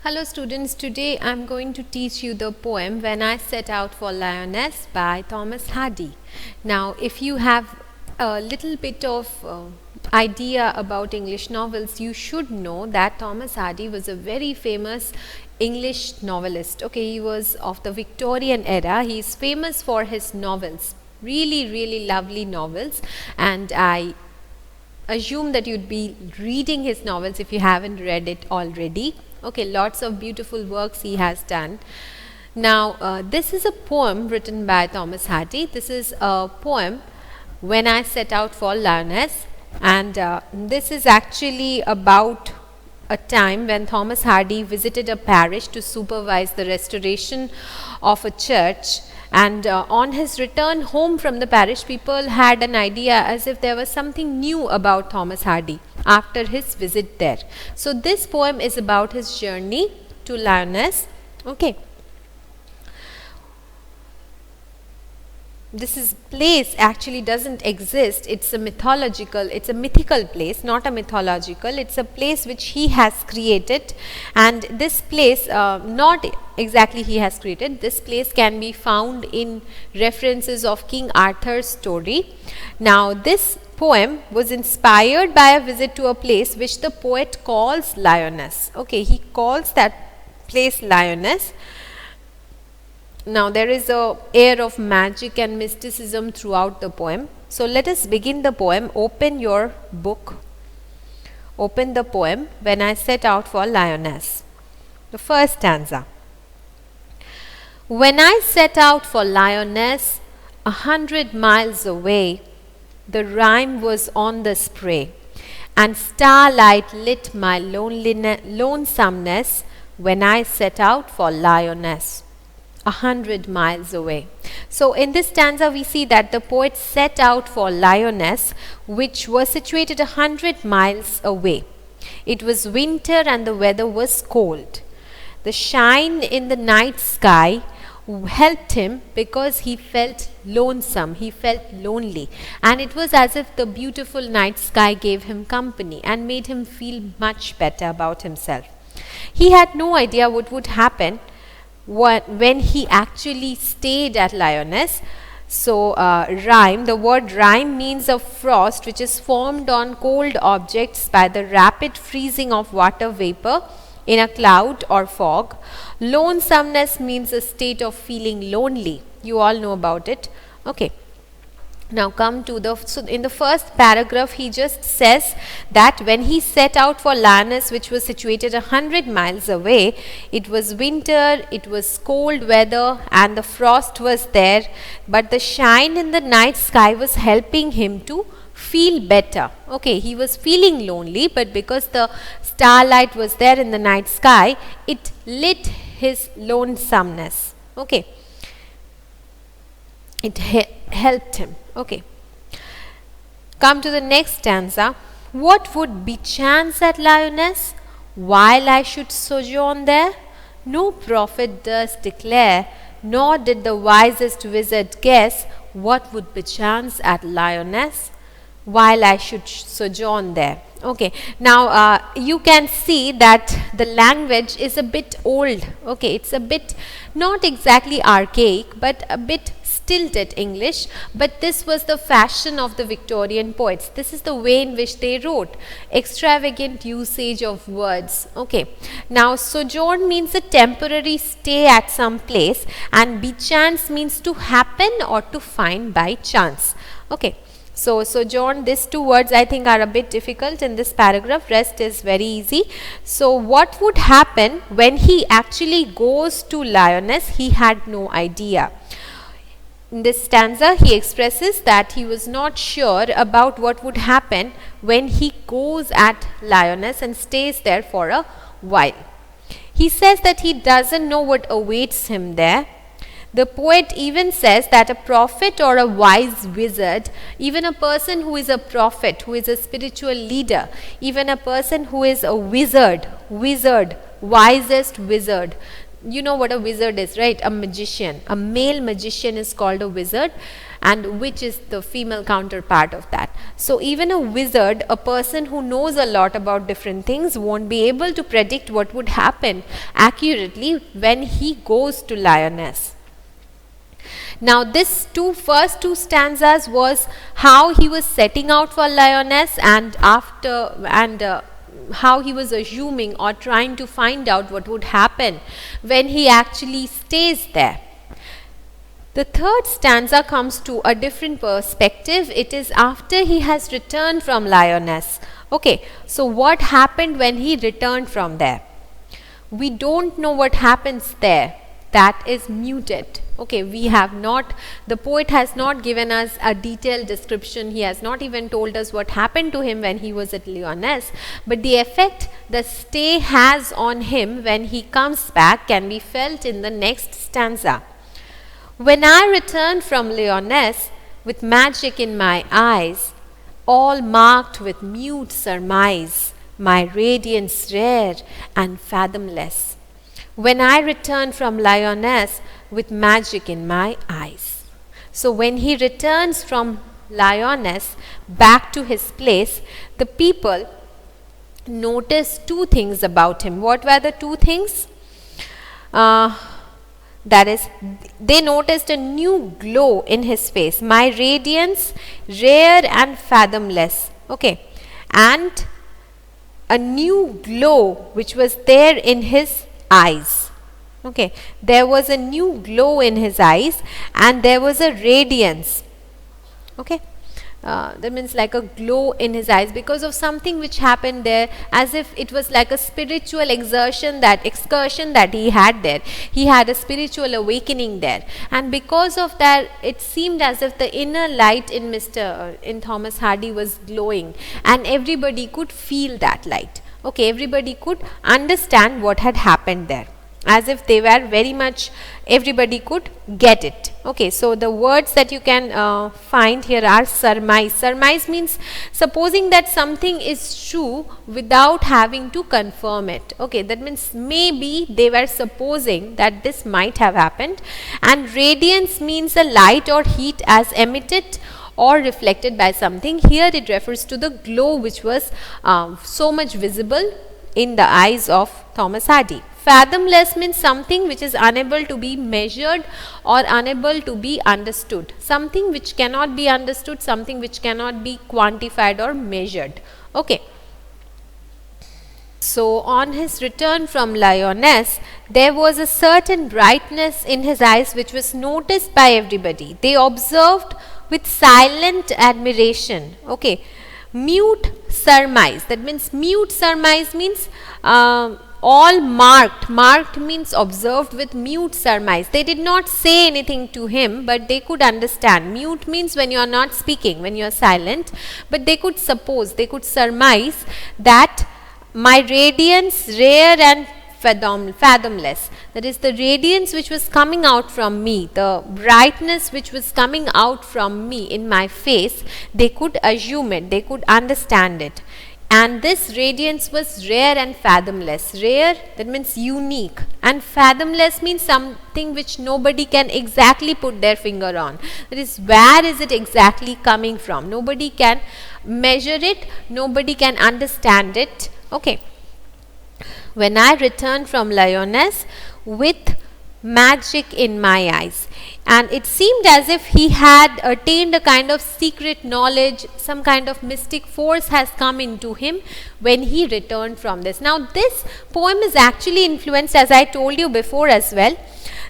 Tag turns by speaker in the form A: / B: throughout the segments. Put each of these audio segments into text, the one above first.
A: Hello students, today I am going to teach you the poem When I Set Out for Lyonesse by Thomas Hardy. Now if you have a little bit of idea about English novels, you should know that Thomas Hardy was a very famous English novelist. Okay, he was of the Victorian era. He is famous for his novels, really lovely novels, and I assume that you'd be reading his novels if you haven't read it already. Okay, lots of beautiful works he has done. Now this is a poem written by Thomas Hardy. This is a poem When I Set Out for Lyonesse, and this is actually about a time when Thomas Hardy visited a parish to supervise the restoration of a church, and on his return home from the parish, people had an idea as if there was something new about Thomas Hardy after his visit there. So this poem is about his journey to Lyonesse. Okay. This place actually doesn't exist. It's a mythical place, not a mythological. It's a place which he has created, and this place not exactly he has created. This place can be found in references of King Arthur's story. Now this poem was inspired by a visit to a place which the poet calls Lyonesse. Okay, he calls that place Lyonesse. Now there is a air of magic and mysticism throughout the poem. So let us begin the poem. Open your book. Open the poem When I Set Out for Lyonesse. The first stanza. When I set out for Lyonesse, 100 miles away, the rime was on the spray, and starlight lit my lonesomeness when I set out for Lyonesse. 100 miles away. So in this stanza we see that the poet set out for Lyonesse, which was situated 100 miles away. It was winter and the weather was cold. The shine in the night sky helped him because he felt lonesome, he felt lonely, and it was as if the beautiful night sky gave him company and made him feel much better about himself. He had no idea what would happen when he actually stayed at Lyonesse. So rime, the word rime means a frost which is formed on cold objects by the rapid freezing of water vapor in a cloud or fog. Lonesomeness means a state of feeling lonely. You all know about it. Okay. Now come to so in the first paragraph he just says that when he set out for Lyonesse, which was situated 100 miles away, it was winter, it was cold weather, and the frost was there, but the shine in the night sky was helping him to feel better. Okay, he was feeling lonely, but because the starlight was there in the night sky, it lit his lonesomeness. Okay, it helped him. Okay, come to the next stanza. What would be chance at Lyonesse while I should sojourn there? No prophet durst declare, nor did the wisest wizard guess what would be chance at Lyonesse while I should sojourn there. Okay, now you can see that the language is a bit old. Okay, it's a bit not exactly archaic, but a bit stilted English, but this was the fashion of the Victorian poets. This is the way in which they wrote. Extravagant usage of words. Okay, now sojourn means a temporary stay at some place, and bechance means to happen or to find by chance. Okay, so sojourn, these two words I think are a bit difficult in this paragraph. Rest is very easy. So what would happen when he actually goes to Lyonesse? He had no idea. In this stanza he expresses that he was not sure about what would happen when he goes at Lyonesse and stays there for a while. He says that he doesn't know what awaits him there. The poet even says that a prophet or a wise wizard, even a person who is a prophet, who is a spiritual leader, even a person who is a wizard, wisest wizard. You know what a wizard is, right? A magician. A male magician is called a wizard, and which is the female counterpart of that. So even a wizard, a person who knows a lot about different things, won't be able to predict what would happen accurately when he goes to Lyonesse. Now this first two stanzas was how he was setting out for Lyonesse, and how he was assuming or trying to find out what would happen when he actually stays there. The third stanza comes to a different perspective. It is after he has returned from Lyonesse. Okay, so what happened when he returned from there? We don't know what happens there. That is muted. Okay, the poet has not given us a detailed description. He has not even told us what happened to him when he was at Lyonesse. But the effect the stay has on him when he comes back can be felt in the next stanza. When I returned from Lyonesse with magic in my eyes, all marked with mute surmise, my radiance rare and fathomless. When I returned from Lyonesse with magic in my eyes. So when he returns from Lyonesse back to his place, the people notice two things about him. What were the two things? That is, they noticed a new glow in his face. My radiance, rare and fathomless. Okay. And a new glow which was there in his eyes. Okay, there was a new glow in his eyes and there was a radiance. Okay, that means like a glow in his eyes because of something which happened there, as if it was like a spiritual excursion that he had there. He had a spiritual awakening there, and because of that it seemed as if the inner light in Thomas Hardy was glowing, and everybody could feel that light. Okay, everybody could understand what had happened there, as if they were very much, everybody could get it. Okay, so the words that you can find here are surmise. Surmise means supposing that something is true without having to confirm it. Okay, that means maybe they were supposing that this might have happened. And radiance means a light or heat as emitted or reflected by something. Here it refers to the glow which was so much visible in the eyes of Thomas Hardy. Fathomless means something which is unable to be measured or unable to be understood. Something which cannot be understood, something which cannot be quantified or measured. Okay. So on his return from Lyonesse, there was a certain brightness in his eyes which was noticed by everybody. They observed with silent admiration. Okay. Mute surmise. That means mute surmise means all marked. Marked means observed with mute surmise. They did not say anything to him, but they could understand. Mute means when you are not speaking, when you are silent, but they could suppose, they could surmise that my radiance rare and fathomless. That is, the radiance which was coming out from me, the brightness which was coming out from me in my face, they could assume it, they could understand it. And this radiance was rare and fathomless. Rare, that means unique, and fathomless means something which nobody can exactly put their finger on. That is, where is it exactly coming from? Nobody can measure it, nobody can understand it. Okay. When I returned from Lyonesse with magic in my eyes, and it seemed as if he had attained a kind of secret knowledge, some kind of mystic force has come into him when he returned from this. Now this poem is actually influenced, as I told you before as well,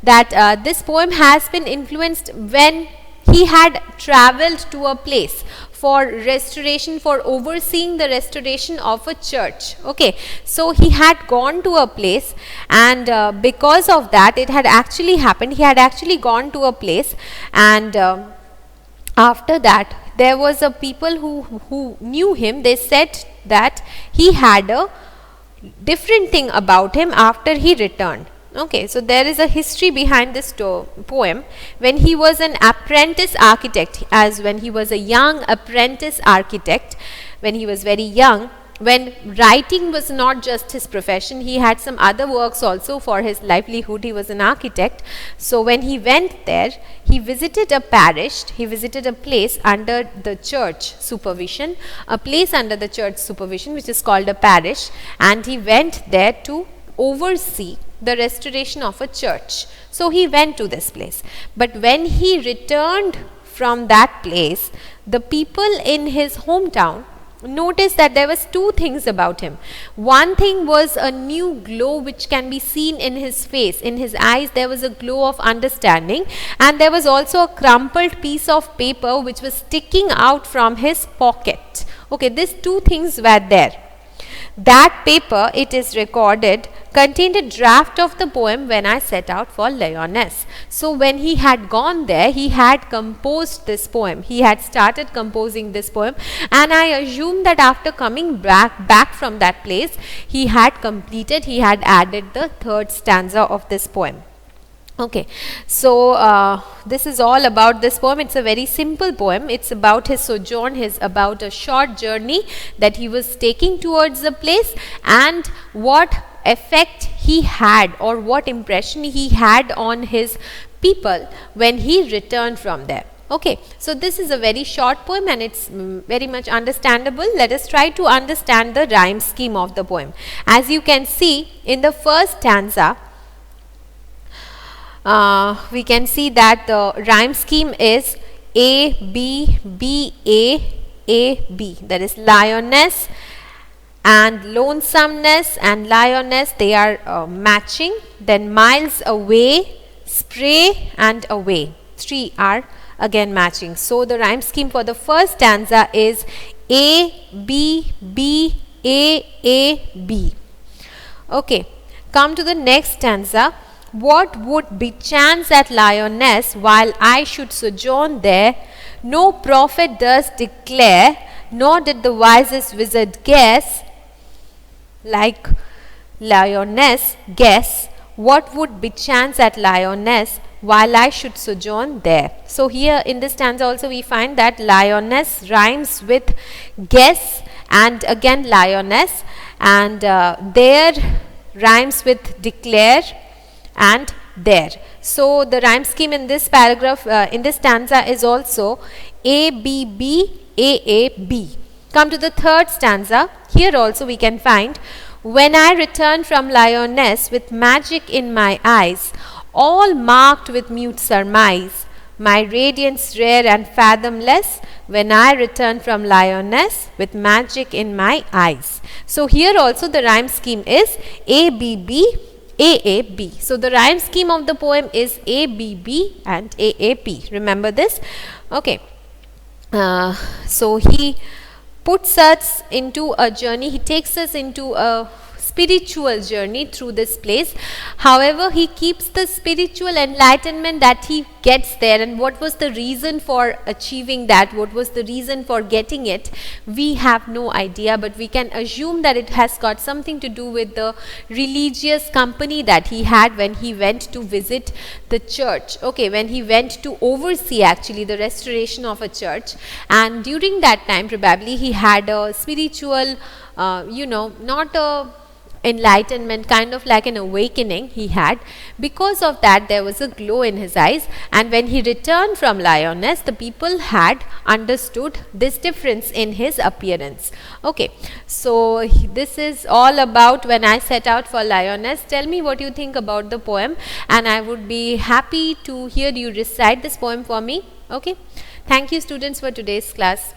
A: that this poem has been influenced when he had traveled to a place for restoration, for overseeing the restoration of a church. Okay, so he had gone to a place, and because of that it had actually happened. He had actually gone to a place, and after that there was a people who knew him. They said that he had a different thing about him after he returned. Okay, so there is a history behind this poem. When he was an apprentice architect, when he was a young apprentice architect, when he was very young, when writing was not just his profession, he had some other works also for his livelihood. He was an architect. So when he went there, he visited a parish, he visited a place under the church supervision, which is called a parish, and he went there to oversee the restoration of a church. So he went to this place. But when he returned from that place, the people in his hometown noticed that there was two things about him. One thing was a new glow which can be seen in his face. In his eyes there was a glow of understanding, and there was also a crumpled piece of paper which was sticking out from his pocket. Okay, these two things were there. That paper, it is recorded, contained a draft of the poem When I Set Out for Lyonesse. So when he had gone there, he had composed this poem. He had started composing this poem, and I assume that after coming back from that place, he had added the third stanza of this poem. Okay, so this is all about this poem. It's a very simple poem. It's about his sojourn, about a short journey that he was taking towards the place, and what effect he had or what impression he had on his people when he returned from there. Okay, so this is a very short poem, and it's very much understandable. Let us try to understand the rhyme scheme of the poem. As you can see, in the first stanza, we can see that the rhyme scheme is A, B, B, A, B. That is Lyonesse and lonesomeness and Lyonesse, they are matching. Then miles away, spray and away. Three are again matching. So the rhyme scheme for the first stanza is A, B, B, A, B. Okay, come to the next stanza. What would bechance at Lyonesse while I should sojourn there? No prophet does declare, nor did the wisest wizard guess, like Lyonesse, guess, what would bechance at Lyonesse while I should sojourn there. So here in this stanza also we find that Lyonesse rhymes with guess and again Lyonesse, and there rhymes with declare and there. So the rhyme scheme in this paragraph, in this stanza is also A, B, B, A, B. Come to the third stanza. Here also we can find, when I return from Lyonesse with magic in my eyes, all marked with mute surmise, my radiance rare and fathomless, when I return from Lyonesse with magic in my eyes. So here also the rhyme scheme is A, B, B, A, B. So the rhyme scheme of the poem is A, B, B and A, B. Remember this? Okay. So he puts us into a journey. He takes us into a spiritual journey through this place. However, he keeps the spiritual enlightenment that he gets there, and what was the reason for achieving that, what was the reason for getting it, we have no idea, but we can assume that it has got something to do with the religious company that he had when he went to visit the church. Okay, when he went to oversee actually the restoration of a church, and during that time probably he had a spiritual not a enlightenment, kind of like an awakening he had. Because of that there was a glow in his eyes, and when he returned from Lyonesse, the people had understood this difference in his appearance. Okay, so this is all about When I Set Out for Lyonesse. Tell me what you think about the poem, and I would be happy to hear you recite this poem for me. Okay, thank you students for today's class.